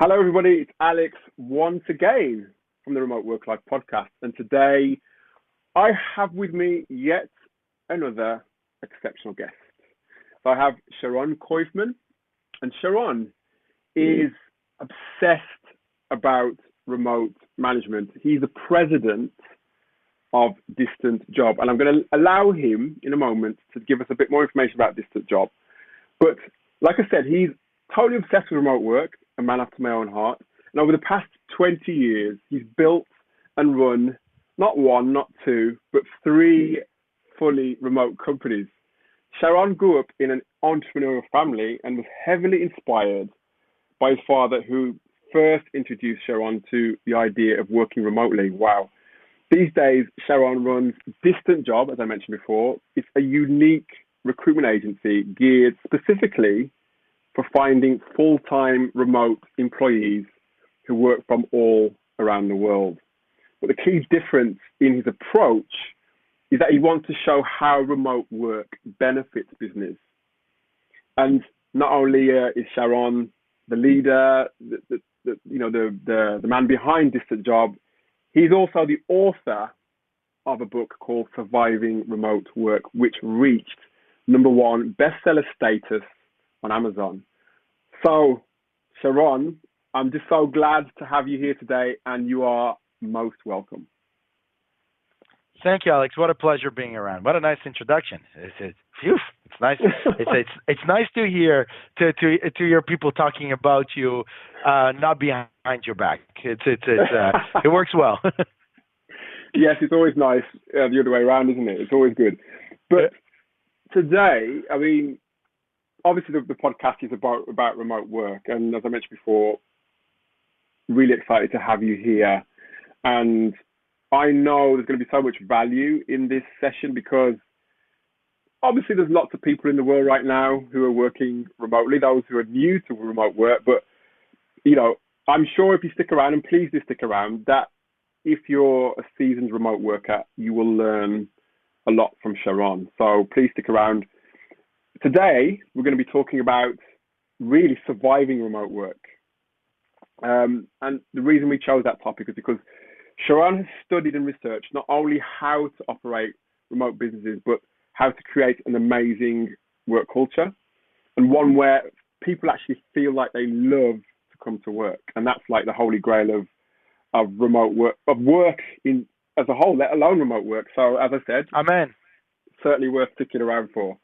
Hello, everybody. It's Alex once again from the Remote Work Life podcast. And today I have with me yet another exceptional guest. So I have Sharon Koifman, and Sharon is obsessed about remote management. He's the president of Distant Job, and I'm going to allow him in a moment to give us a bit more information about Distant Job. But like I said, he's totally obsessed with remote work, a man after my own heart. And over the past 20 years, he's built and run not one, not two, but three fully remote companies. Sharon grew up in an entrepreneurial family and was heavily inspired by his father, who first introduced Sharon to the idea of working remotely. Wow. These days, Sharon runs Distant Job, as I mentioned before. It's a unique recruitment agency geared specifically for finding full-time remote employees who work from all around the world. But the key difference in his approach is that he wants to show how remote work benefits business. And not only is Sharon the leader, the man behind Distant Job, he's also the author of a book called Surviving Remote Work, which reached #1 bestseller status on Amazon. So, Sharon, I'm just so glad to have you here today, and you are most welcome. Thank you, Alex. What a pleasure being around. What a nice introduction. It's nice. It's nice to hear to hear people talking about you, not behind your back. It works well. Yes, it's always nice the other way around, isn't it? It's always good. But today, I mean, obviously the podcast is about remote work, and as I mentioned before, really excited to have you here. And I know there's going to be so much value in this session because obviously there's lots of people in the world right now who are working remotely, those who are new to remote work. But, I'm sure if you stick around, and please do stick around, that if you're a seasoned remote worker, you will learn a lot from Sharon. So please stick around. Today, we're going to be talking about really surviving remote work. And the reason we chose that topic is because Sharon has studied and researched not only how to operate remote businesses, but how to create an amazing work culture, and one where people actually feel like they love to come to work. And that's like the holy grail of remote work, of work in as a whole, let alone remote work. So as I said, Amen. Certainly worth sticking around for.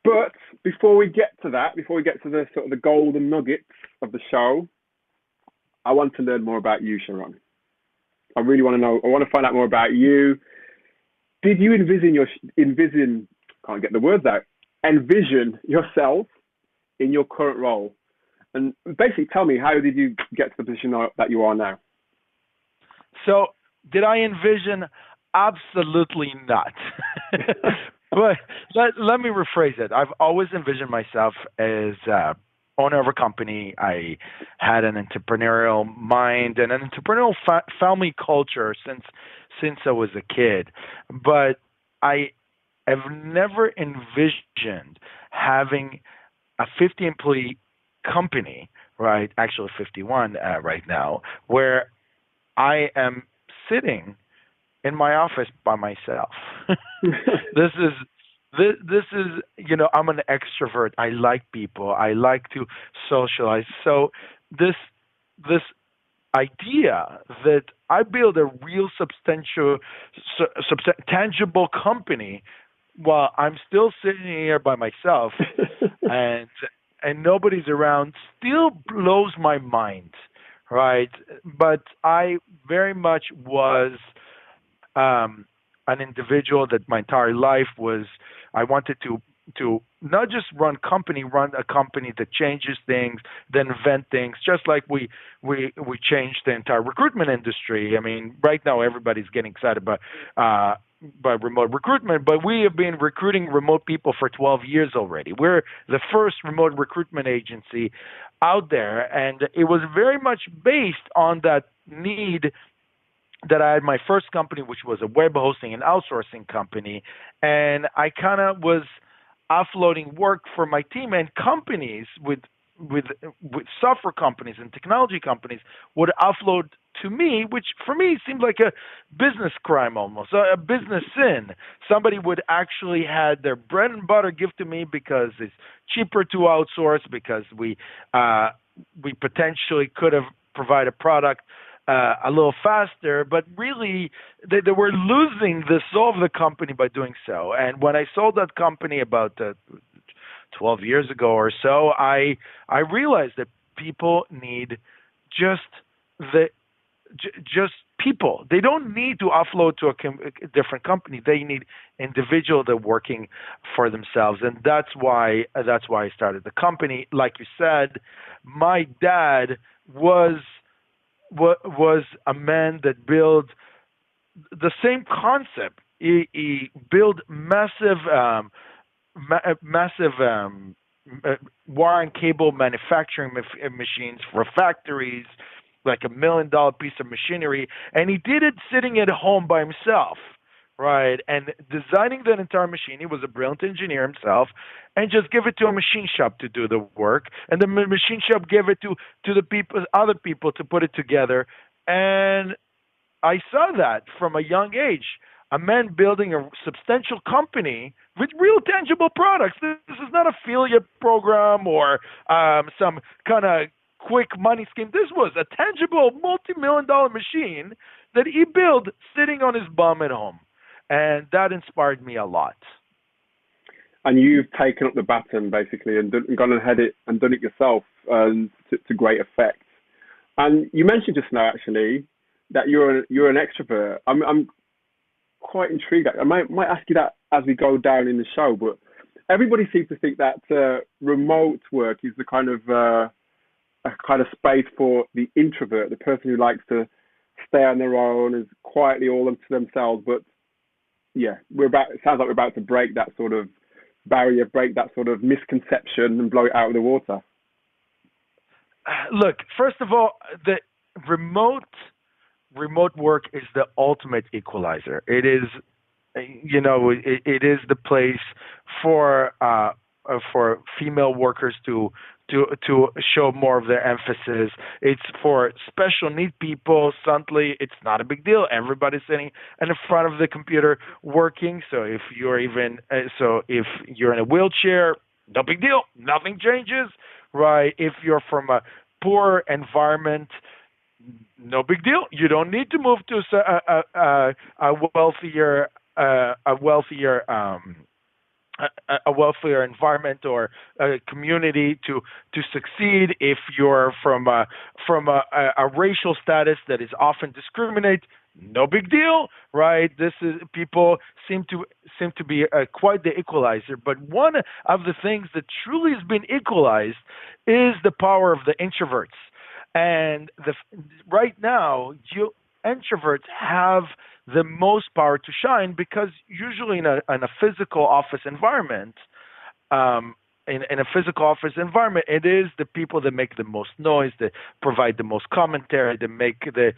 But before we get to the sort of the golden nuggets of the show, I want to learn more about you, Sharon. I really want to know. I want to find out more about you. Did you envision yourself in your current role? And basically tell me, how did you get to the position that you are now? So, did I envision? Absolutely not. But let me rephrase it. I've always envisioned myself as owner of a company. I had an entrepreneurial mind and an entrepreneurial family culture since I was a kid. But I have never envisioned having a 50-employee company, right? Actually 51 right now, where I am sitting in my office by myself. This is I'm an extrovert. I like people. I like to socialize. So this idea that I build a real tangible company while I'm still sitting here by myself and nobody's around still blows my mind, right? But I very much was an individual that my entire life I wanted to not just run a company that changes things, then invent things, just like we changed the entire recruitment industry. I mean, right now everybody's getting excited by remote recruitment, but we have been recruiting remote people for 12 years already. We're the first remote recruitment agency out there, and it was very much based on that need that I had my first company, which was a web hosting and outsourcing company, and I kind of was offloading work for my team and companies with with software companies and technology companies would offload to me, which for me seemed like a business crime almost, a business sin. Somebody would actually had their bread and butter give to me because it's cheaper to outsource, because we potentially could have provided a product a little faster, but really they were losing the soul of the company by doing so. And when I sold that company about 12 years ago or so, I realized that people need just people. They don't need to offload to a different company. They need individuals that are working for themselves, and that's why I started the company. Like you said, my dad was a man that built the same concept. He built massive wire and cable manufacturing machines for factories, like $1 million piece of machinery, and he did it sitting at home by himself, right? And designing that entire machine, he was a brilliant engineer himself, and just give it to a machine shop to do the work, and the machine shop gave it to the other people to put it together. And I saw that from a young age. A man building a substantial company with real tangible products. This is not affiliate program or some kind of quick money scheme. This was a tangible multi-million-dollar machine that he built sitting on his bum at home. And that inspired me a lot. And you've taken up the baton, basically, and gone ahead and done it yourself to great effect. And you mentioned just now, actually, that you're an extrovert. I'm quite intrigued. I might ask you that as we go down in the show, but everybody seems to think that remote work is the kind of a kind of space for the introvert, the person who likes to stay on their own, is quietly all up to themselves. But yeah, it sounds like we're about to break that sort of barrier, break that sort of misconception, and blow it out of the water. Look, first of all, the remote work is the ultimate equalizer. It is, it is the place for female workers to show more of their emphasis. It's for special need people. Suddenly, it's not a big deal. Everybody's sitting in front of the computer working. So if you're in a wheelchair, no big deal. Nothing changes, right? If you're from a poor environment, no big deal. You don't need to move to a wealthier environment or a community to succeed. If you're from a racial status that is often discriminated, no big deal, right? People seem to be quite the equalizer. But one of the things that truly has been equalized is the power of the introverts. And right now, introverts have the most power to shine, because usually in a physical office environment, it is the people that make the most noise, that provide the most commentary, that make that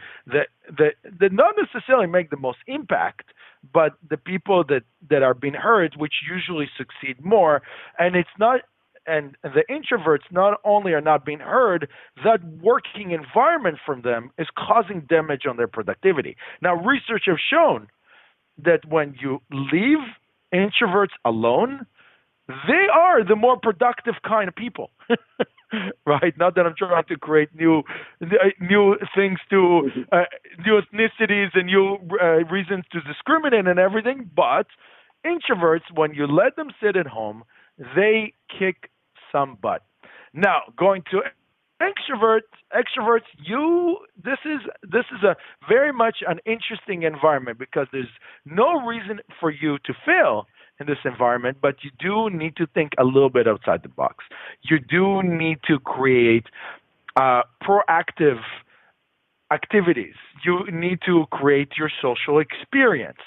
not necessarily make the most impact, but the people that are being heard, which usually succeed more. And it's not. And the introverts not only are not being heard, that working environment from them is causing damage on their productivity. Now, research has shown that when you leave introverts alone, they are the more productive kind of people, right? Not that I'm trying to create new things to new ethnicities and new reasons to discriminate and everything, but introverts, when you let them sit at home, they kick some butt. Now, going to extroverts, this is a very much an interesting environment, because there's no reason for you to fail in this environment, but you do need to think a little bit outside the box. You do need to create proactive activities. You need to create your social experience,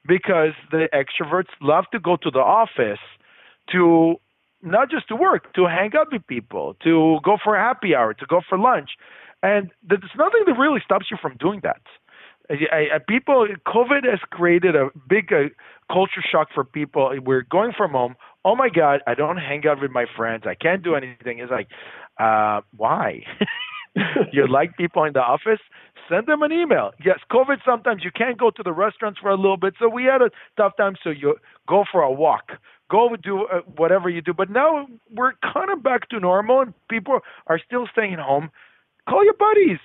because the extroverts love to go to the office to not just to work, to hang out with people, to go for a happy hour, to go for lunch. And there's nothing that really stops you from doing that. COVID has created a big culture shock for people. We're going from home. Oh my God, I don't hang out with my friends. I can't do anything. It's like, Why? You like people in the office? Send them an email. Yes, COVID, sometimes you can't go to the restaurants for a little bit. So we had a tough time. So you go for a walk, go do whatever you do. But now we're kind of back to normal and people are still staying home. Call your buddies,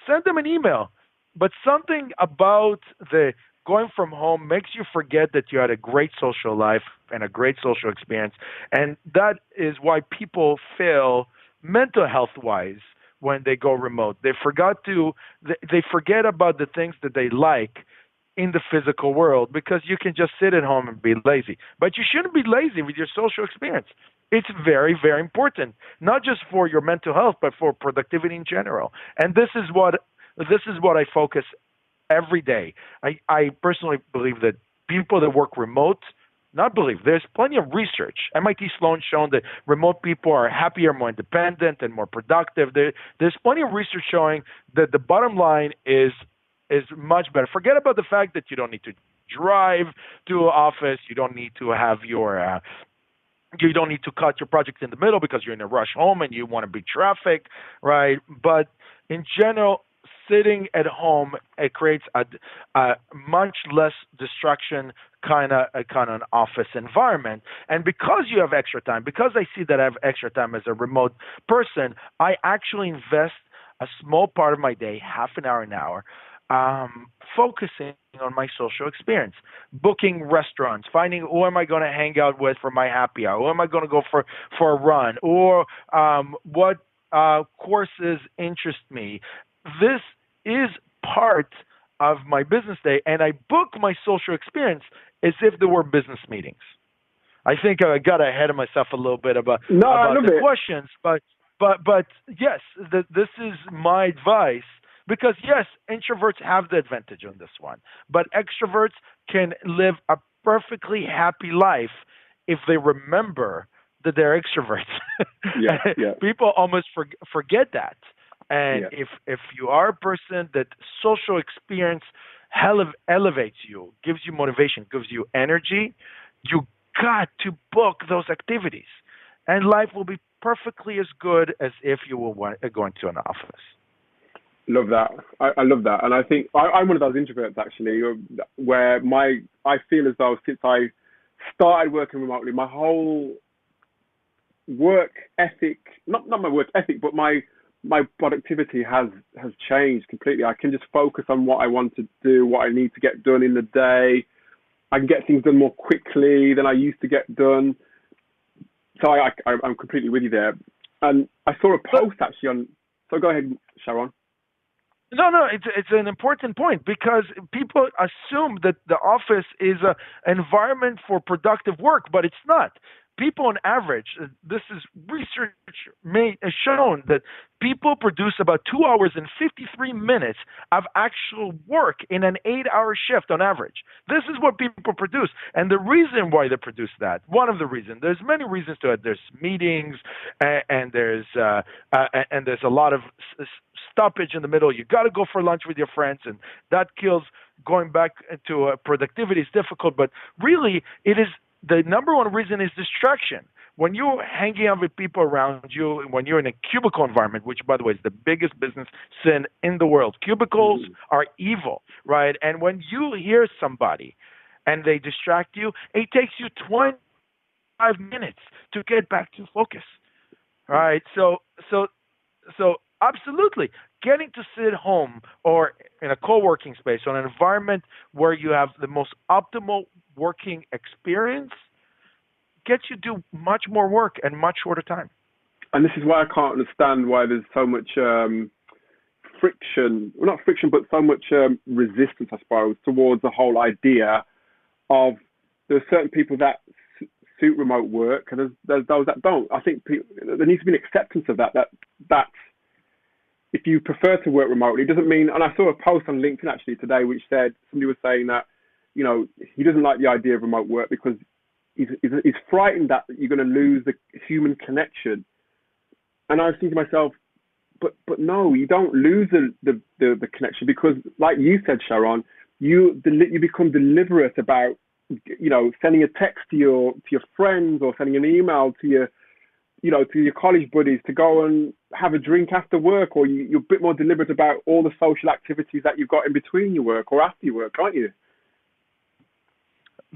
send them an email. But something about the going from home makes you forget that you had a great social life and a great social experience. And that is why people fail mental health wise when they go remote. They forget about the things that they like in the physical world because you can just sit at home and be lazy. But you shouldn't be lazy with your social experience. It's very, very important, not just for your mental health, but for productivity in general. And this is what I focus every day. I personally believe that people that work remote, there's plenty of research. MIT Sloan shown that remote people are happier, more independent, and more productive. There's plenty of research showing that the bottom line is much better. Forget about the fact that you don't need to drive to an office. You don't need to have you don't need to cut your project in the middle because you're in a rush home and you want to beat traffic, right? But in general, sitting at home, it creates a much less distraction kind of an office environment. And because you have extra time, because I see that I have extra time as a remote person, I actually invest a small part of my day, half an hour, focusing on my social experience, booking restaurants, finding who am I going to hang out with for my happy hour, who am I going to go for a run, or what courses interest me. This is part of my business day, and I book my social experience as if there were business meetings. I think I got ahead of myself a little bit about the questions, but yes, this is my advice because yes, introverts have the advantage on this one, but extroverts can live a perfectly happy life if they remember that they're extroverts. Yeah. People almost forget that. And if you are a person that social experience elevates you, gives you motivation, gives you energy, you got to book those activities. And life will be perfectly as good as if you were going to an office. Love that. I love that. And I think I'm one of those introverts, actually, where I feel as though since I started working remotely, my whole work ethic, not my work ethic, but my productivity has changed completely. I can just focus on what I want to do, what I need to get done in the day. I can get things done more quickly than I used to get done. So I'm completely with you there. And I saw a post actually on. So go ahead, Sharon. No, it's an important point because people assume that the office is an environment for productive work, but it's not. People on average, this is research has shown that people produce about 2 hours and 53 minutes of actual work in an 8-hour shift on average. This is what people produce. And the reason why they produce that, one of the reasons, there's many reasons to it. There's meetings and there's a lot of stoppage in the middle. You got to go for lunch with your friends, and that kills going back to productivity is difficult. But really, it is the number one reason is distraction. When you're hanging out with people around you, when you're in a cubicle environment, which, by the way, is the biggest business sin in the world, cubicles are evil, right? And when you hear somebody and they distract you, it takes you 25 minutes to get back to focus, right? So absolutely, getting to sit home or in a co-working space or an environment where you have the most optimal working experience gets you do much more work in much shorter time. And this is why I can't understand why there's so much friction, well, not friction, but so much resistance, I suppose, towards the whole idea of there's certain people that suit remote work and there's those that don't. I think there needs to be an acceptance of that if you prefer to work remotely, it doesn't mean, and I saw a post on LinkedIn actually today, which said, somebody was saying that, he doesn't like the idea of remote work because he's frightened that you're going to lose the human connection. And I was thinking to myself, but no, you don't lose the connection because, like you said, Sharon, you become deliberate about, sending a text to your friends or sending an email to to your college buddies to go and have a drink after work, or you're a bit more deliberate about all the social activities that you've got in between your work or after your work, aren't you?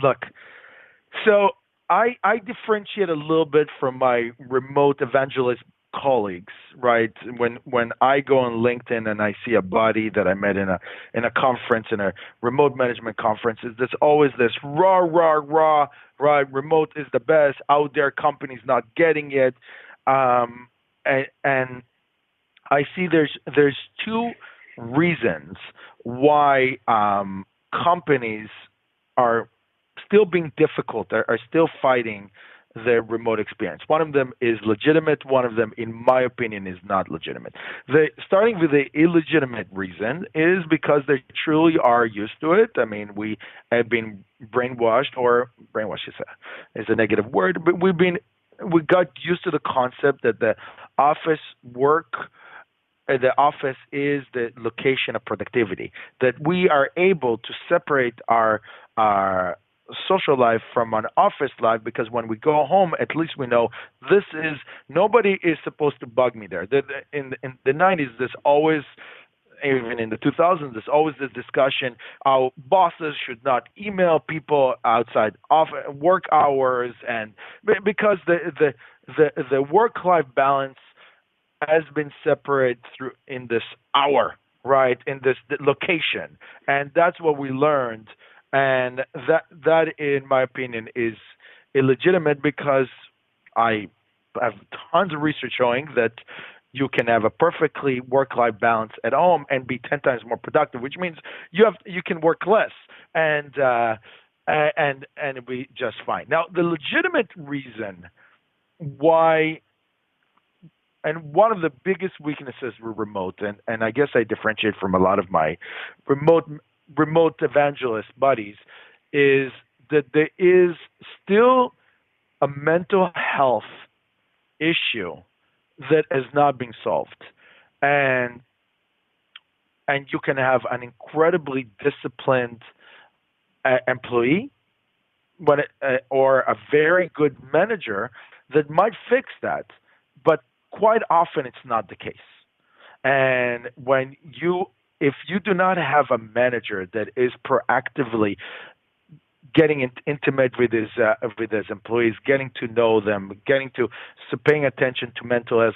Look, so I differentiate a little bit from my remote evangelist colleagues, right? When I go on LinkedIn and I see a buddy that I met in a conference, in a remote management conference, there's always this rah, right? Remote is the best. Out there, companies not getting it. And I see there's two reasons why companies are still being difficult, are still fighting the remote experience. One of them is legitimate. One of them, in my opinion, is not legitimate. Starting with the illegitimate reason is because they truly are used to it. I mean, we have been brainwashed, or brainwash is a negative word, but we got used to the concept that the office is the location of productivity, that we are able to separate our social life from an office life, because when we go home, at least we know nobody is supposed to bug me there. In the 90s, there's always, even in the 2000s, there's always this discussion how bosses should not email people outside of work hours, and because the work-life balance has been separated in this hour, right, in this location, and that's what we learned. And that, in my opinion, is illegitimate, because I have tons of research showing that you can have a perfectly work-life balance at home and be 10 times more productive, which means you can work less and it'll be just fine. Now, the legitimate reason why, and one of the biggest weaknesses with remote, and I guess I differentiate from a lot of my remote evangelist buddies, is that there is still a mental health issue that has not been solved. And you can have an incredibly disciplined employee, or a very good manager that might fix that, but quite often it's not the case. And if you do not have a manager that is proactively getting intimate with his employees, getting to know them, paying attention to mental health,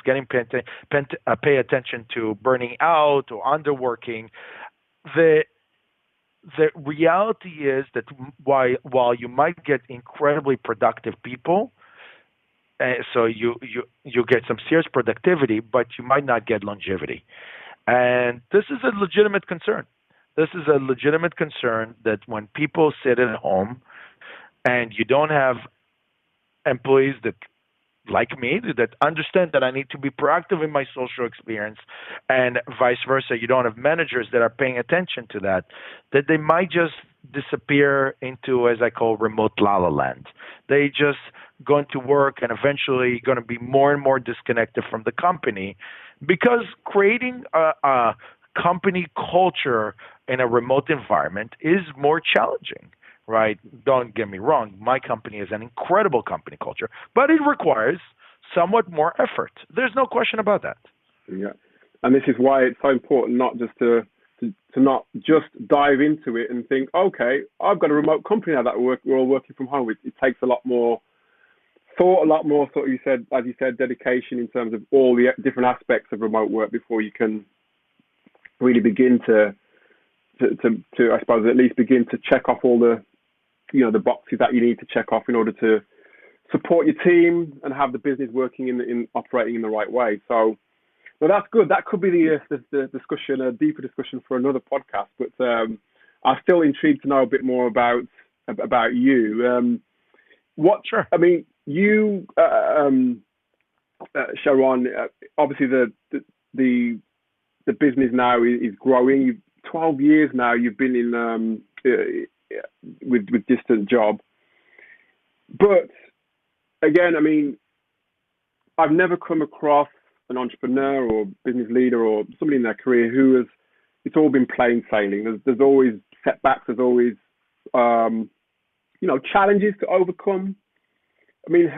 pay attention to burning out or underworking, the reality is that while you might get incredibly productive people, so you get some serious productivity, but you might not get longevity. And this is a legitimate concern. This is a legitimate concern that when people sit at home and you don't have employees that, like me, that understand that I need to be proactive in my social experience, and vice versa, you don't have managers that are paying attention to that they might just disappear into, as I call, remote la-la land. They just going to work and eventually going to be more and more disconnected from the company, because creating a company culture in a remote environment is more challenging, right? Don't get me wrong. My company is an incredible company culture, but it requires somewhat more effort. There's no question about that. Yeah. And this is why it's so important not just to not just dive into it and think, okay, I've got a remote company now that we're all working from home. It takes a lot more thought, a lot more, sort of, as you said, dedication in terms of all the different aspects of remote work before you can really begin to I suppose, at least begin to check off all the the boxes that you need to check off in order to support your team and have the business working in operating in the right way. So, well, that's good. That could be the discussion, a deeper discussion for another podcast. But I'm still intrigued to know a bit more about you. Sure. I mean, you, Sharon. Obviously, the business now is growing. 12 years now. You've been in with distant job, but again, I mean, I've never come across an entrepreneur or business leader or somebody in their career who has, it's all been plain sailing. There's always setbacks. There's always, challenges to overcome. I mean,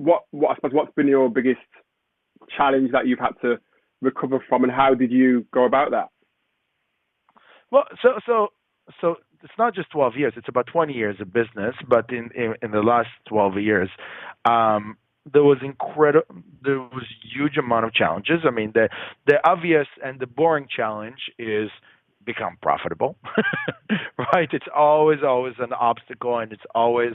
I suppose what's been your biggest challenge that you've had to recover from, and how did you go about that? Well, so it's not just 12 years; it's about 20 years of business. But in the last 12 years, there was huge amount of challenges. I mean, the obvious and the boring challenge is become profitable, right? It's always an obstacle, and it's always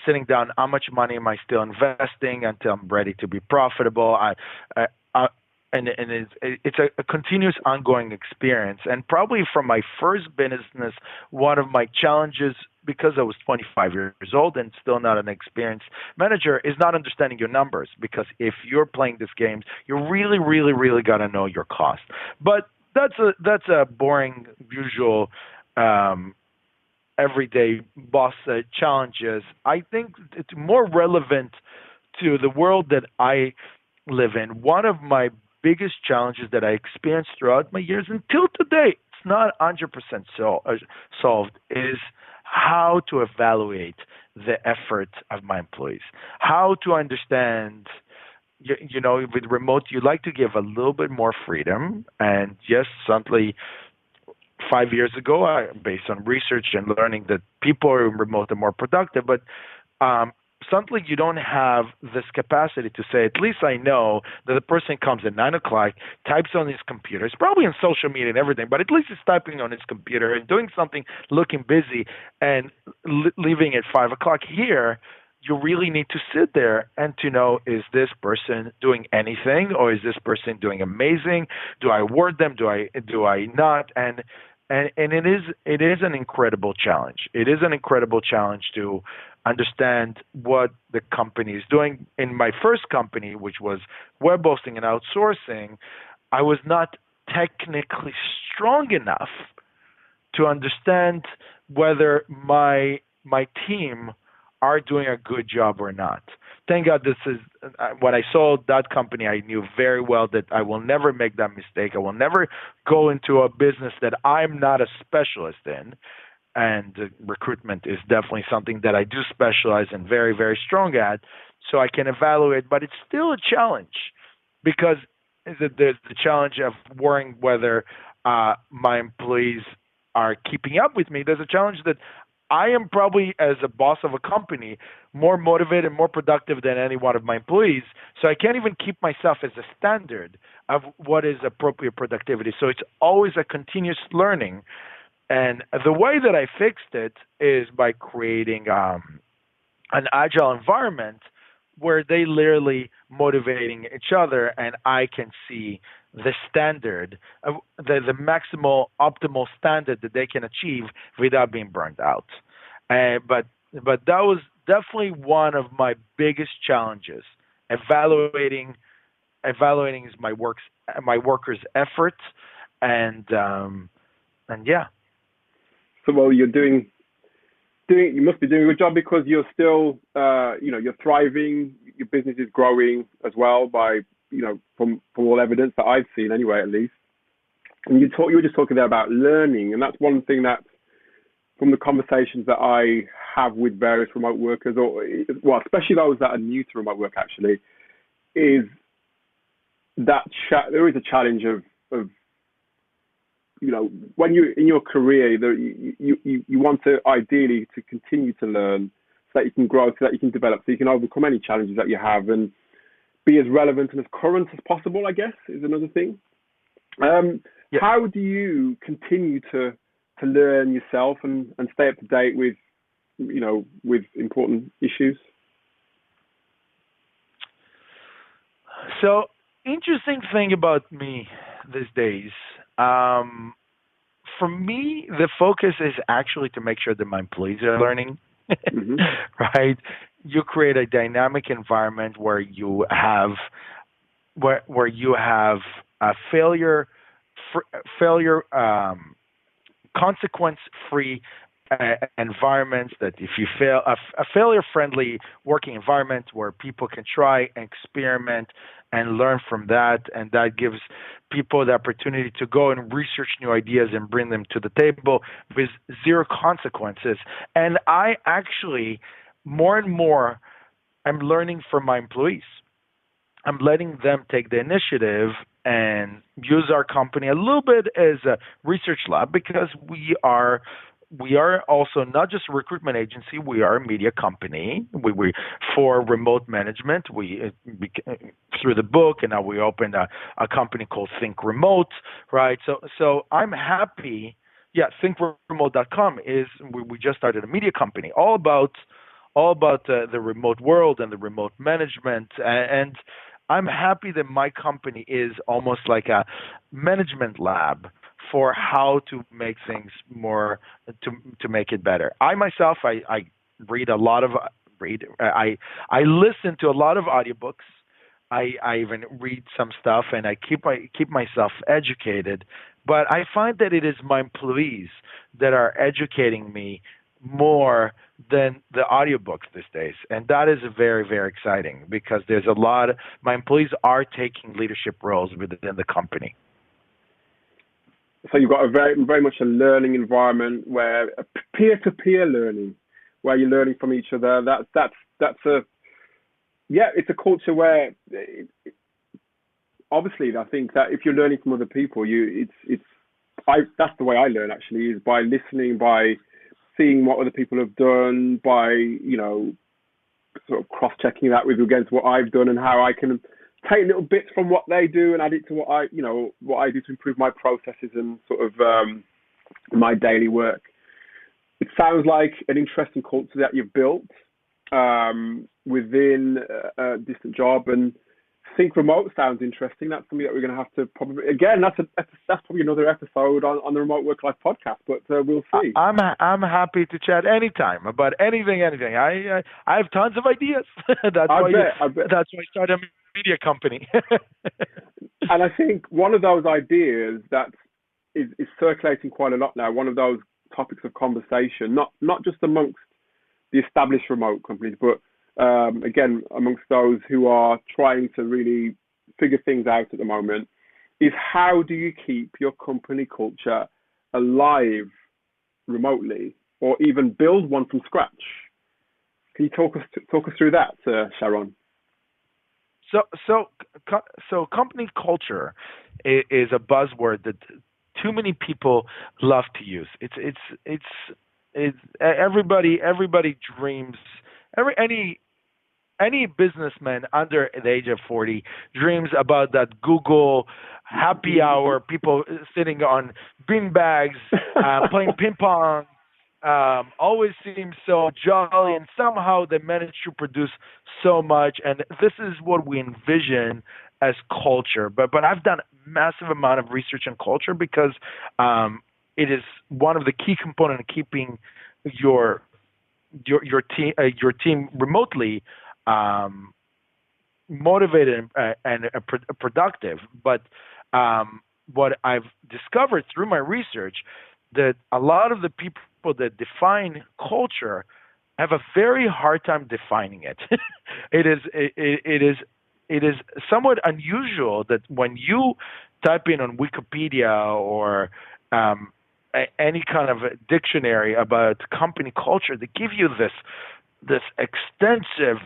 sitting down. How much money am I still investing until I'm ready to be profitable? And it's a continuous, ongoing experience. And probably from my first business, one of my challenges, because I was 25 years old and still not an experienced manager, is not understanding your numbers. Because if you're playing these games, you really, really, really got to know your cost. But that's a boring, usual, everyday boss challenges. I think it's more relevant to the world that I live in. One of my biggest challenges that I experienced throughout my years until today, it's not 100% solved, is how to evaluate the effort of my employees, how to understand, with remote, you like to give a little bit more freedom. And yes, certainly 5 years ago, based on research and learning that people are remote and more productive, but suddenly you don't have this capacity to say, at least I know that the person comes at 9 o'clock, types on his computer. It's probably on social media and everything, but at least he's typing on his computer and doing something, looking busy, and leaving at 5 o'clock. Here, you really need to sit there and to know, is this person doing anything, or is this person doing amazing? Do I award them? Do I not? And it is an incredible challenge. It is an incredible challenge to understand what the company is doing. In my first company, which was web hosting and outsourcing, I was not technically strong enough to understand whether my team are doing a good job or not. Thank God this is, when I sold that company, I knew very well that I will never make that mistake. I will never go into a business that I'm not a specialist in. And recruitment is definitely something that I do specialize in, very, very strong at, so I can evaluate. But it's still a challenge, because there's the challenge of worrying whether my employees are keeping up with me. There's a challenge that I am probably, as a boss of a company, more motivated, more productive than any one of my employees. So I can't even keep myself as a standard of what is appropriate productivity. So it's always a continuous learning. And the way that I fixed it is by creating an agile environment where they literally motivating each other, and I can see the standard, the maximal optimal standard that they can achieve without being burned out. But that was definitely one of my biggest challenges. Evaluating is my workers' efforts, and yeah. So, well, you must be doing a good job, because you're still, you're thriving. Your business is growing as well by, from all evidence that I've seen anyway, at least. And you were just talking there about learning. And that's one thing that, from the conversations that I have with various remote workers, especially those that are new to remote work, actually, is that there is a challenge of when you're in your career, you want to ideally to continue to learn, so that you can grow, so that you can develop, so you can overcome any challenges that you have and be as relevant and as current as possible, I guess, is another thing. Yeah. How do you continue to learn yourself and stay up to date with, with important issues? So, interesting thing about me these days, for me, the focus is actually to make sure that my employees are learning, mm-hmm. Right? You create a dynamic environment where you have a failure consequence-free environments, that if you fail, a failure-friendly working environment where people can try and experiment and learn from that, and that gives people the opportunity to go and research new ideas and bring them to the table with zero consequences. And I actually, more and more, I'm learning from my employees. I'm letting them take the initiative and use our company a little bit as a research lab, because we are also not just a recruitment agency. We are a media company. We for remote management. We through the book, and now we opened a company called Think Remote, right? So I'm happy. Yeah, thinkremote.com is we just started a media company all about the remote world and the remote management, and I'm happy that my company is almost like a management lab for how to make things more, to make it better. I myself, I read a lot of I listen to a lot of audiobooks. I even read some stuff, and I keep myself educated. But I find that it is my employees that are educating me more than the audiobooks these days, and that is very, very exciting, because there's a lot of my employees are taking leadership roles within the company. So you've got a very, very much a learning environment, where a peer-to-peer learning, where you're learning from each other. That's a it's a culture where obviously I think that if you're learning from other people, that's the way I learn, actually, is by listening, by seeing what other people have done, by sort of cross-checking that with against what I've done, and how I can take little bits from what they do and add it to what I do to improve my processes and sort of my daily work. It sounds like an interesting culture that you've built within a distant job, and Think Remote sounds interesting. That's something that we're going to have to probably, again, that's probably another episode on the Remote Work Life podcast, but we'll see. I'm happy to chat anytime about anything. I have tons of ideas. That's why I started a media company. And I think one of those ideas that is circulating quite a lot now, one of those topics of conversation, not just amongst the established remote companies, but again, amongst those who are trying to really figure things out at the moment, is how do you keep your company culture alive remotely, or even build one from scratch? Can you talk us through that, Sharon? So company culture is a buzzword that too many people love to use. It's everybody dreams. Any businessman under the age of 40 dreams about that Google happy hour, people sitting on bean bags, playing ping pong, always seems so jolly, and somehow they manage to produce so much. And this is what we envision as culture. But I've done a massive amount of research on culture, because it is one of the key components in keeping your team remotely motivated and productive. But what I've discovered through my research, that a lot of the people that define culture have a very hard time defining it. It is somewhat unusual that when you type in on Wikipedia or any kind of dictionary about company culture, they give you this extensive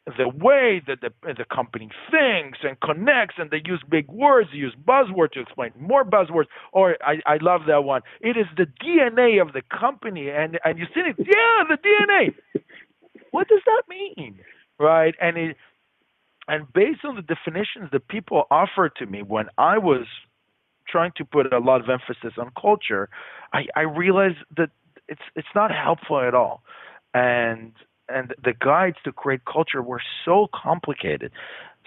the way that the company thinks and connects, and they use big words, they use buzzwords to explain more buzzwords. Or I love that one. It is the DNA of the company, and you see it, the DNA. What does that mean, right? And based on the definitions that people offered to me when I was trying to put a lot of emphasis on culture, I realized that it's not helpful at all, and the guides to create culture were so complicated.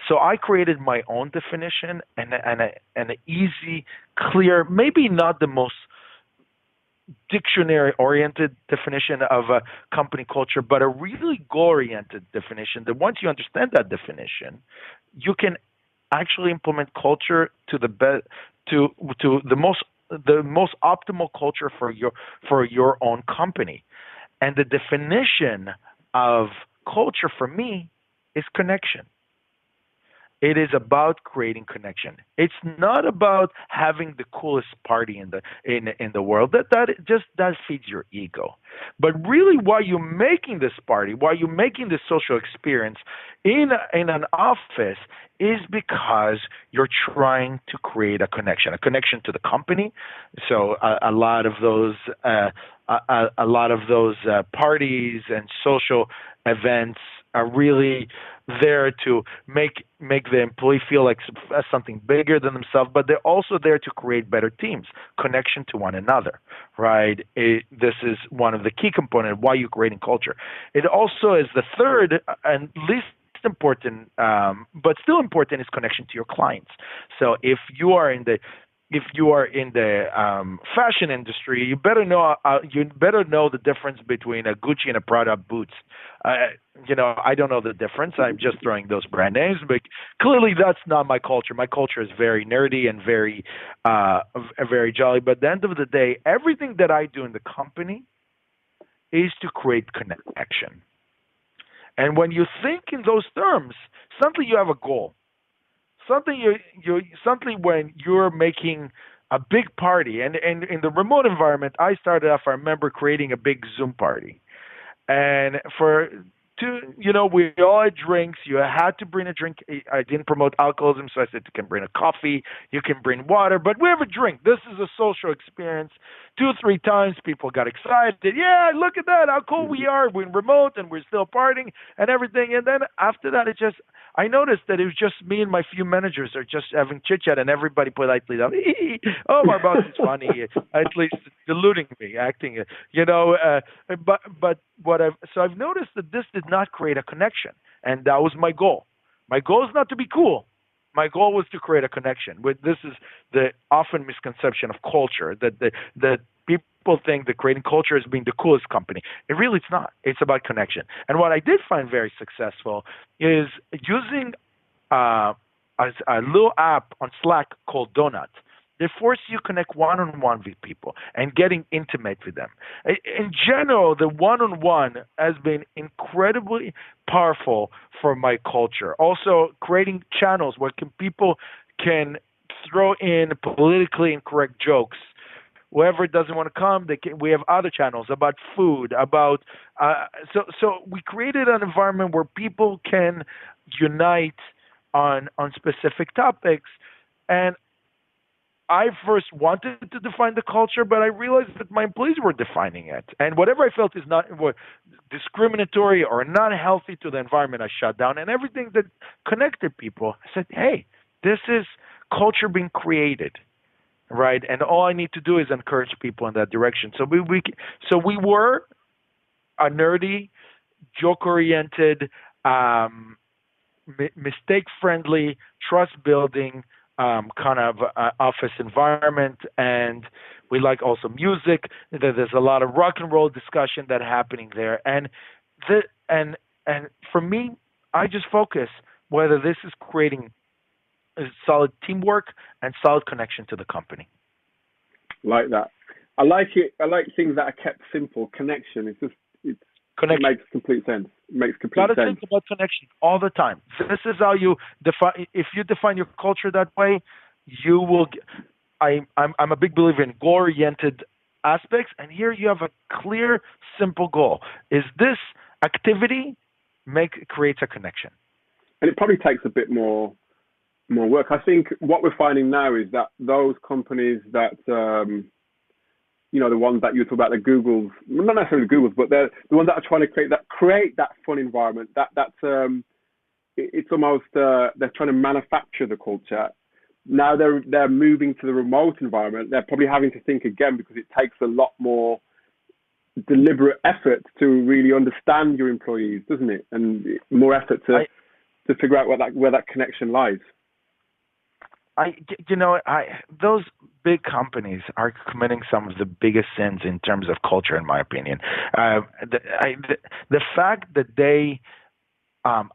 So I created my own definition and an easy, clear, maybe not the most dictionary-oriented definition of a company culture, but a really goal-oriented definition that once you understand that definition, you can actually implement culture to the most optimal culture for your own company. And the definition of culture for me is connection. It is about creating connection. It's not about having the coolest party in the world. That feeds your ego. But really, why you're making this party, why you're making this social experience in an office, is because you're trying to create a connection to the company. So a lot of those parties and social events are really there to make the employee feel like something bigger than themselves, but they're also there to create better teams, connection to one another, right? This is one of the key components why you're creating culture. It also is the third and least important, but still important, is connection to your clients. So if you are in the fashion industry, you better know the difference between a Gucci and a Prada boots. I don't know the difference. I'm just throwing those brand names, but clearly that's not my culture. My culture is very nerdy and very jolly. But at the end of the day, everything that I do in the company is to create connection. And when you think in those terms, suddenly you have a goal. Suddenly when you're making a big party, and in the remote environment, I started off, I remember creating a big Zoom party, and we all had drinks. You had to bring a drink. I didn't promote alcoholism, so I said you can bring a coffee, you can bring water, but we have a drink. This is a social experience. 2-3 times people got excited. Yeah, look at that, how cool we are. We're remote and we're still partying and everything. And then after that, I noticed that it was just me and my few managers are just having chit chat, and everybody politely down. Oh, my boss is funny, at least deluding me, acting, But I've noticed that this did not create a connection, and that was my goal. My goal is not to be cool. My goal was to create a connection. This is the often misconception of culture, that people think that creating culture is being the coolest company. It's not. It's about connection. And what I did find very successful is using a little app on Slack called Donut. They force you to connect one-on-one with people and getting intimate with them. In general, the one-on-one has been incredibly powerful for my culture. Also, creating channels where people can throw in politically incorrect jokes. Whoever doesn't want to come, we have other channels about food, about so we created an environment where people can unite on specific topics. And I first wanted to define the culture, but I realized that my employees were defining it. And whatever I felt is not discriminatory or not healthy to the environment, I shut down. And everything that connected people, I said, hey, this is culture being created, right? And all I need to do is encourage people in that direction. So we were a nerdy, joke-oriented, mistake-friendly, trust-building kind of office environment, and we like also music. There's a lot of rock and roll discussion that happening there, and for me, I just focus whether this is creating a solid teamwork and solid connection to the company. Like that. I like it. I like things that are kept simple. Connection. It makes complete sense. Gotta think about connection all the time. This is how you define. If you define your culture that way, you will. I'm a big believer in goal-oriented aspects, and here you have a clear, simple goal. Is this activity creates a connection? And it probably takes a bit more work. I think what we're finding now is that those companies that the ones that you talk about, the Googles, not necessarily the Googles, but they're the ones that are trying to create that fun environment. It's almost they're trying to manufacture the culture. Now they're moving to the remote environment. They're probably having to think again because it takes a lot more deliberate effort to really understand your employees, doesn't it? And more effort to figure out where that connection lies. Those big companies are committing some of the biggest sins in terms of culture, in my opinion. The fact that they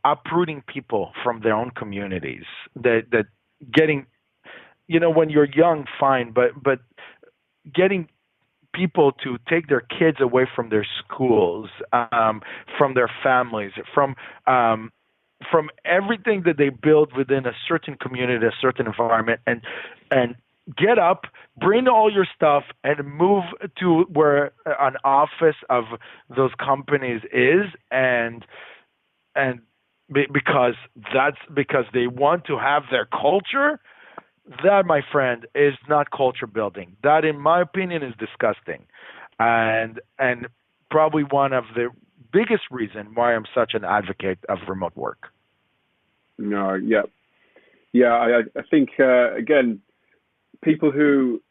uprooting people from their own communities, that getting, when you're young, fine, but getting people to take their kids away from their schools, from their families, from from everything that they build within a certain community, a certain environment, and get up, bring all your stuff, and move to where an office of those companies is, because they want to have their culture. That, my friend, is not culture building. That, in my opinion, is disgusting, and probably one of the biggest reason why I'm such an advocate of remote work. No, yeah. I think again, people who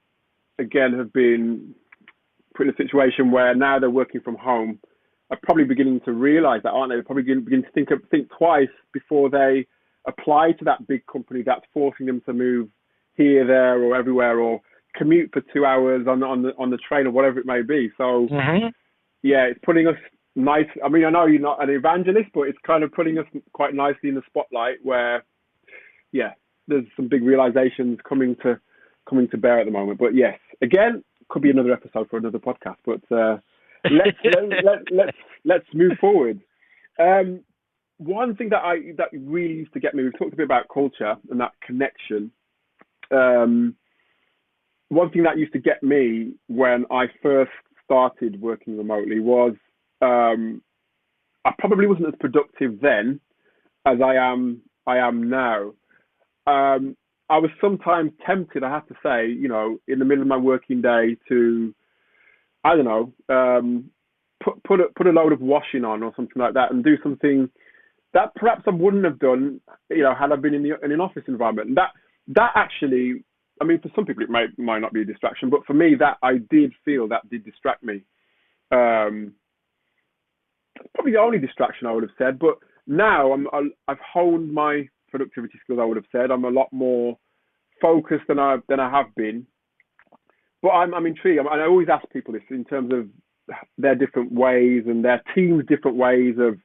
again have been put in a situation where now they're working from home are probably beginning to realize that, aren't they? They're probably begin to think twice before they apply to that big company that's forcing them to move here, there, or everywhere, or commute for 2 hours on the train or whatever it may be. So, yeah, it's putting us nice. I mean, I know you're not an evangelist, but it's kind of putting us quite nicely in the spotlight where, yeah, there's some big realizations coming to bear at the moment. But yes, again, could be another episode for another podcast. But let's move forward. One thing that really used to get me, we've talked a bit about culture and that connection. One thing that used to get me when I first started working remotely was I probably wasn't as productive then as I am now. I was sometimes tempted, I have to say, in the middle of my working day to, I don't know, put a load of washing on or something like that and do something that perhaps I wouldn't have done, had I been in an office environment. And that actually, I mean, for some people it might not be a distraction, but for me, that I did feel that did distract me. Probably the only distraction I would have said, but now I've honed my productivity skills. I would have said I'm a lot more focused than I have been. But I'm intrigued. I always ask people this in terms of their different ways and their team's different ways of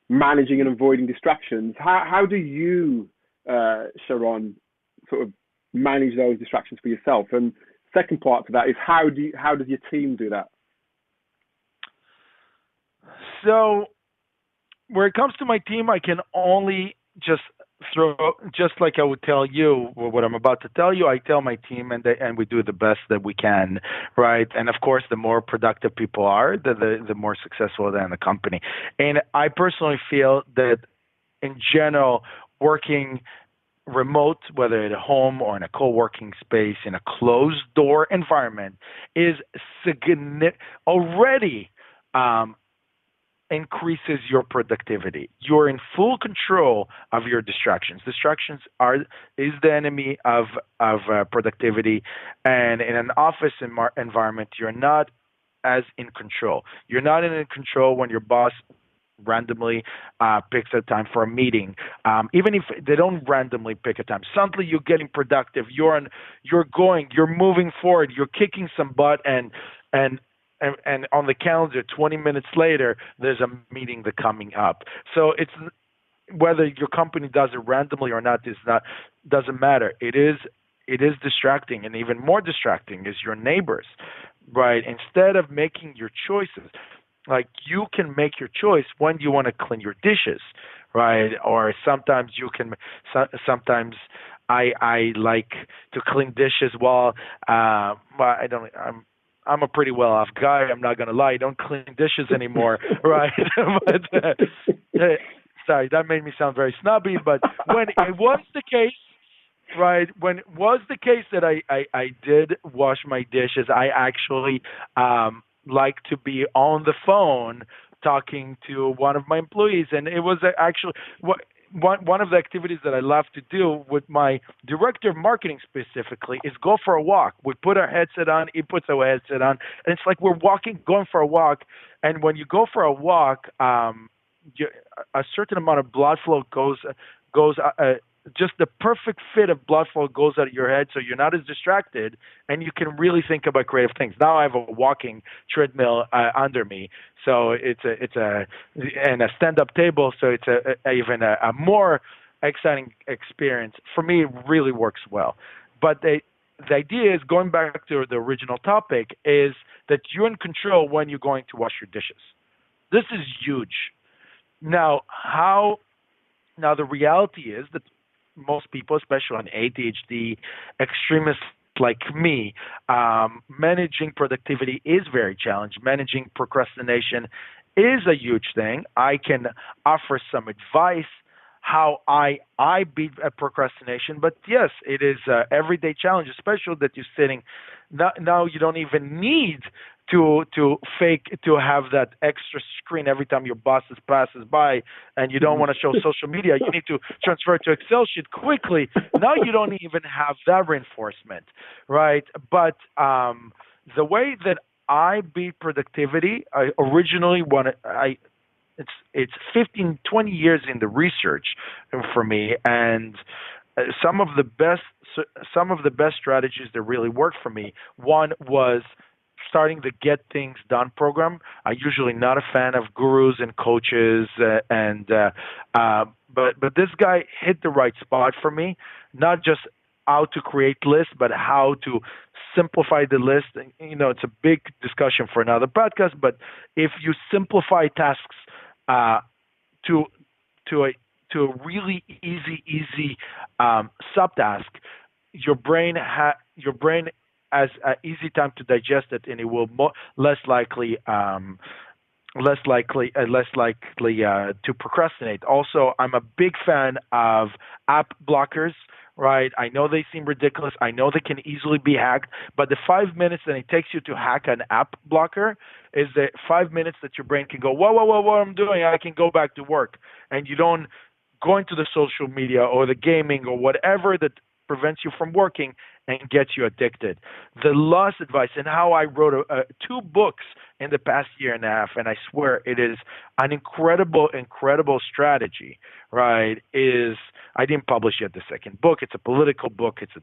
managing and avoiding distractions. How do you, Sharon, sort of manage those distractions for yourself? And second part to that is how does your team do that? So, where it comes to my team, I can only just like I would tell you what I'm about to tell you. I tell my team, and we do the best that we can, right? And of course, the more productive people are, the more successful they're in the company. And I personally feel that, in general, working remote, whether at home or in a co-working space, in a closed-door environment, is already increases your productivity. You're in full control of your distractions. Distractions is the enemy of productivity, and in an office environment, you're not as in control. You're not in control when your boss randomly picks a time for a meeting. Even if they don't randomly pick a time, suddenly you're getting productive. You're moving forward. You're kicking some butt, and on the calendar, 20 minutes later, there's a meeting that's coming up. So it's whether your company does it randomly or not doesn't matter. It is distracting, and even more distracting is your neighbors, right? Instead of making your choices, like you can make your choice when you want to clean your dishes, right? Or sometimes you can. Sometimes I like to clean dishes while I don't. I'm a pretty well-off guy. I'm not going to lie. I don't clean dishes anymore, right? But, sorry, that made me sound very snobby. But when it was the case, right, when it was the case that I did wash my dishes, I actually like to be on the phone talking to one of my employees. And it was actually one of the activities that I love to do with my director of marketing specifically is go for a walk. We put our headset on, he puts our headset on, and it's like we're going for a walk. And when you go for a walk, a certain amount of blood flow goes just the perfect fit of blood flow goes out of your head, so you're not as distracted, and you can really think about creative things. Now I have a walking treadmill under me, so it's a stand-up table, so it's even a more exciting experience. For me, it really works well. But the idea is, going back to the original topic, is that you're in control when you're going to wash your dishes. This is huge. Now, how Now, the reality is that most people, especially on ADHD, extremists like me, managing productivity is very challenging. Managing procrastination is a huge thing. I can offer some advice how I beat procrastination, but yes, it is an everyday challenge, especially that you're sitting. Now you don't even need to fake to have that extra screen every time your boss passes by, and you don't want to show social media. You need to transfer to Excel sheet quickly. Now you don't even have that reinforcement, right? But the way that I beat productivity, I originally wanted I it's 15, 20 years in the research for me, and some of the best some of the best strategies that really worked for me. One was starting the Get Things Done program. I'm usually not a fan of gurus and coaches, but this guy hit the right spot for me. Not just how to create lists, but how to simplify the list. You know, it's a big discussion for another podcast. But if you simplify tasks to to a really easy subtask, your brain has an easy time to digest it, and it will less likely to procrastinate. Also, I'm a big fan of app blockers. Right, I know they seem ridiculous. I know they can easily be hacked, but the 5 minutes that it takes you to hack an app blocker is the 5 minutes that your brain can go, whoa, what I'm doing, I can go back to work, and you don't go into the social media or the gaming or whatever that prevents you from working and gets you addicted. The last advice, and how I wrote 2 books in the past year and a half, and I swear it is an incredible strategy, right, is I didn't publish yet the second book. It's a political book. It's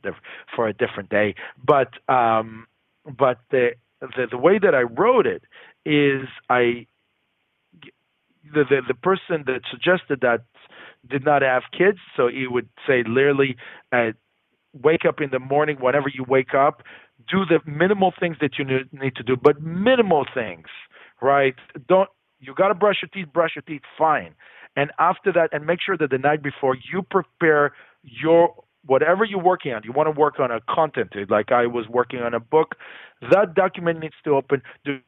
for a different day. But the way that I wrote it is the person that suggested that did not have kids, so he would say literally, wake up in the morning. Whenever you wake up, do the minimal things that you need to do, but minimal things, right? You got to brush your teeth, fine. And after that, and make sure that the night before you prepare your whatever you're working on. You want to work on a content, like I was working on a book. That document needs to open. Do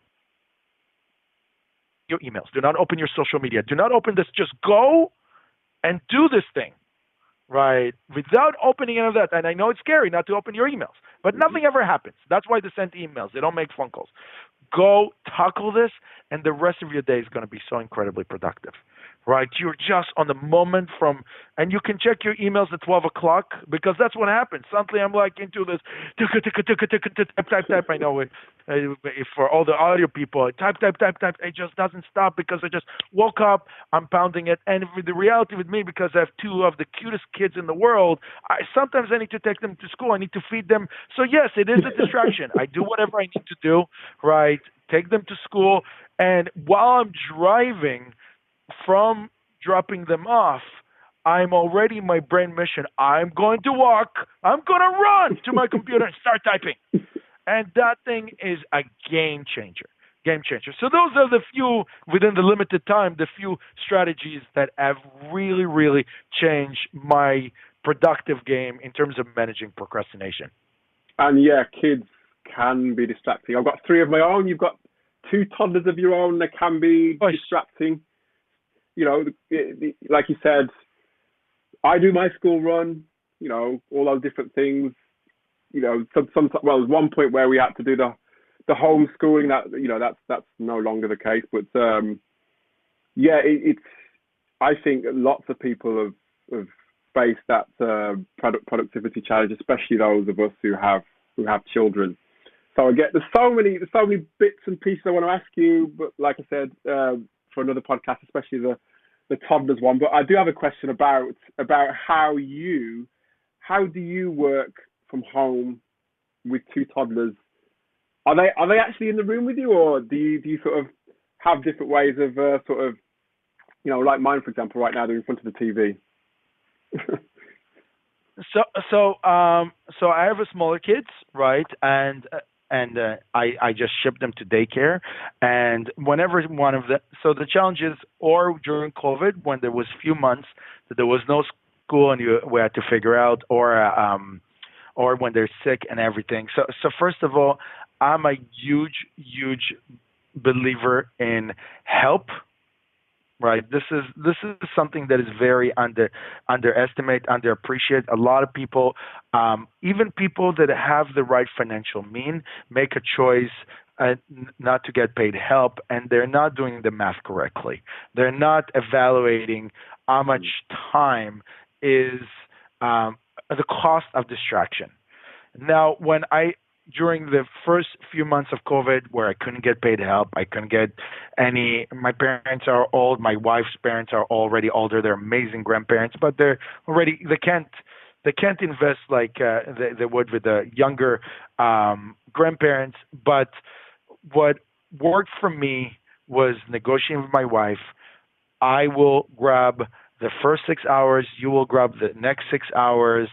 your emails. Do not open your social media. Do not open this. Just go and do this thing, right? Without opening any of that. And I know it's scary not to open your emails, but nothing ever happens. That's why they send emails. They don't make phone calls. Go tackle this, and the rest of your day is going to be so incredibly productive, right? You're just on the moment and you can check your emails at 12 o'clock because that's what happens. Suddenly I'm like into this, type. I know for all the audio people, type. It just doesn't stop because I just woke up, I'm pounding it. And the reality with me, because I have 2 of the cutest kids in the world, sometimes I need to take them to school. I need to feed them. So yes, it is a distraction. I do whatever I need to do, right? Take them to school. And while I'm driving from dropping them off, I'm already my brain mission. I'm going to walk. I'm going to run to my computer and start typing. And that thing is a game changer. So those are the few, within the limited time, the few strategies that have really, really changed my productive game in terms of managing procrastination. And yeah, kids can be distracting. I've got 3 of my own. You've got 2 toddlers of your own. They can be distracting. You know, like you said, I do my school run, you know, all those different things. You know, there was one point where we had to do the homeschooling. That, you know, that's no longer the case. But it's. I think lots of people have faced that productivity challenge, especially those of us who have children. So there's so many bits and pieces I want to ask you, but like I said, for another podcast, especially the toddlers one. But I do have a question about how do you work from home with 2 toddlers? Are they actually in the room with you, or do you sort of have different ways of sort of, you know, like mine, for example, right now they're in front of the TV. So I have a smaller kids, right? And and I just ship them to daycare. And whenever one of the so the challenge is, or during COVID when there was few months that there was no school and we had to figure out, or when they're sick and everything. So first of all, I'm a huge believer in help. Right. This is something that is very underestimated, underappreciated. A lot of people, even people that have the right financial mean, make a choice not to get paid help, and they're not doing the math correctly. They're not evaluating how much time is the cost of distraction. Now, during the first few months of COVID where I couldn't get paid help, I couldn't get my parents are old, my wife's parents are already older, they're amazing grandparents, but they can't invest like they would with the younger grandparents. But what worked for me was negotiating with my wife. I will grab the first 6 hours, you will grab the next 6 hours.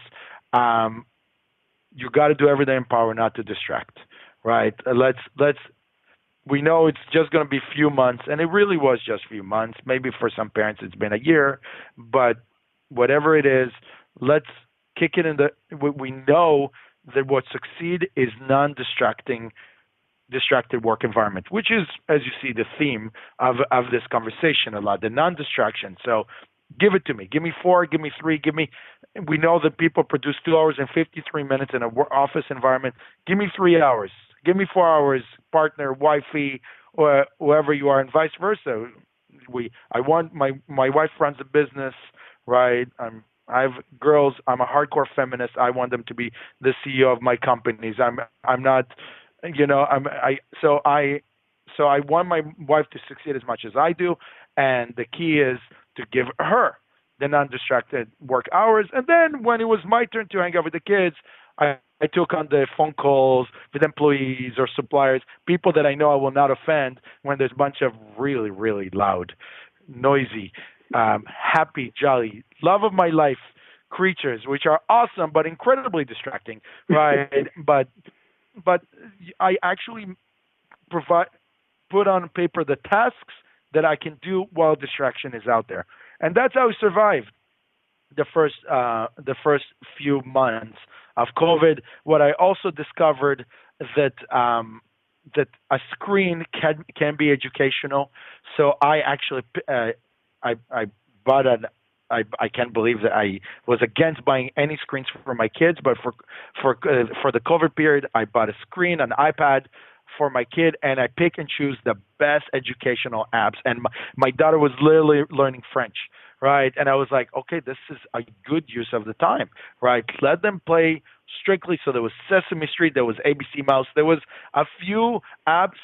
You got to do everything in power not to distract, right? We know it's just going to be few months, and it really was just few months. Maybe for some parents it's been a year, but whatever it is, let's kick it in we know that what succeed is distracted work environment, which is, as you see, the theme of this conversation a lot, the non-distraction. So give it to me. Give me 4, give me 3, we know that people produce 2 hours and 53 minutes in an office environment. Give me 3 hours. Give me 4 hours, partner, wifey, or whoever you are, and vice versa. My wife runs a business, right? I have girls. I'm a hardcore feminist. I want them to be the CEO of my companies. I'm not, so I want my wife to succeed as much as I do, and the key is to give her the non-distracted work hours. And then when it was my turn to hang out with the kids, I took on the phone calls with employees or suppliers, people that I know I will not offend when there's a bunch of really, really loud, noisy, happy, jolly, love of my life creatures, which are awesome but incredibly distracting, right? but I actually put on paper the tasks that I can do while distraction is out there. And that's how we survived the first few months of COVID. What I also discovered that a screen can be educational. So I actually I bought I can't believe that I was against buying any screens for my kids, but for the COVID period, I bought a screen, an iPad for my kid, and I pick and choose the best educational apps. And my daughter was literally learning French, right? And I was like, okay, this is a good use of the time, right? Let them play strictly. So there was Sesame Street, there was ABC Mouse, there was a few apps.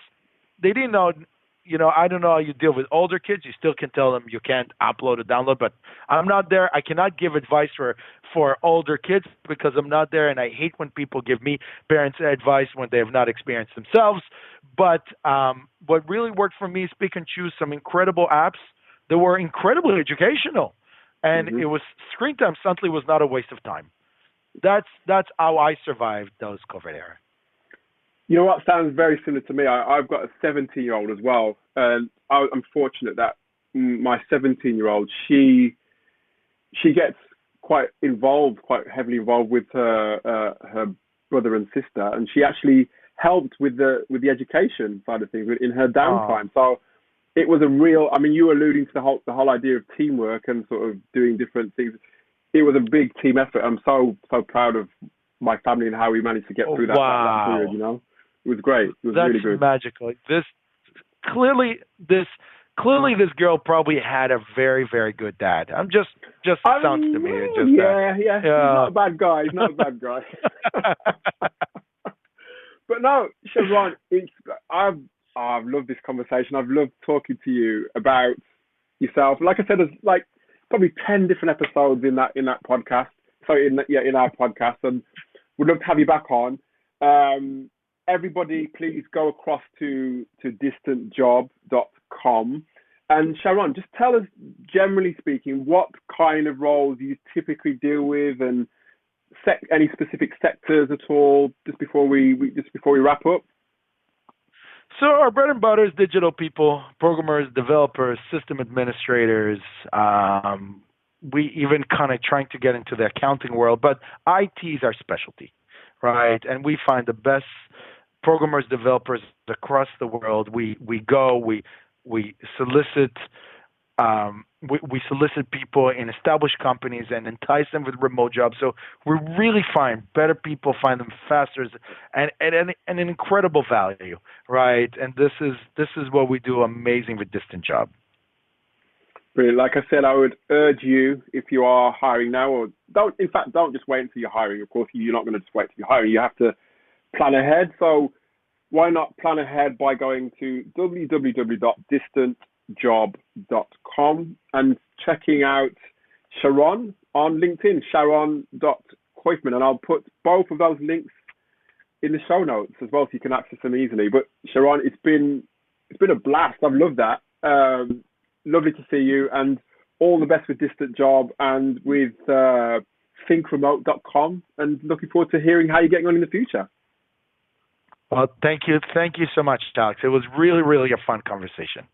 They didn't know, I don't know how you deal with older kids. You still can tell them you can't upload or download, but I'm not there. I cannot give advice for older kids because I'm not there, and I hate when people give me parents advice when they have not experienced themselves. But what really worked for me is pick and choose some incredible apps that were incredibly educational, and it was screen time suddenly was not a waste of time. That's how I survived those COVID era. You know what sounds very similar to me? I've got a 17-year-old as well, and I'm fortunate that my 17-year-old she gets quite heavily involved with her brother and sister, and she actually helped with the education side of things in her downtime. So it was a real. I mean, you were alluding to the whole idea of teamwork and sort of doing different things. It was a big team effort. I'm so proud of my family and how we managed to get through that period. It was great. It was really good. That's magical. This girl probably had a very, very good dad. Sounds to me. He's not a bad guy. He's not a bad guy. But no, Sharon, I've loved this conversation. I've loved talking to you about yourself. Like I said, there's like probably 10 different episodes in that podcast. So in our podcast, and we'd love to have you back on. Everybody, please go across to distantjob.com. And Sharon, just tell us, generally speaking, what kind of roles you typically deal with, and any specific sectors at all just before we wrap up? So our bread and butter is digital people, programmers, developers, system administrators. We even kind of trying to get into the accounting world, but IT is our specialty, right? And we find the best programmers, developers across the world. We solicit we solicit people in established companies and entice them with remote jobs. So we really find better people, find them faster, and an incredible value, right? And this is what we do amazing with Distant Job. Brilliant. Like I said, I would urge you, if you are hiring now, or don't just wait until you're hiring. Of course, you're not going to just wait until you're hiring. You have to plan ahead. So why not plan ahead by going to www.distantjob.com and checking out Sharon on LinkedIn, sharon.koifman. And I'll put both of those links in the show notes as well so you can access them easily. But Sharon, it's been a blast. I've loved that. Lovely to see you, and all the best with Distant Job and with thinkremote.com, and looking forward to hearing how you're getting on in the future. Well, thank you so much, Alex. It was really, really a fun conversation.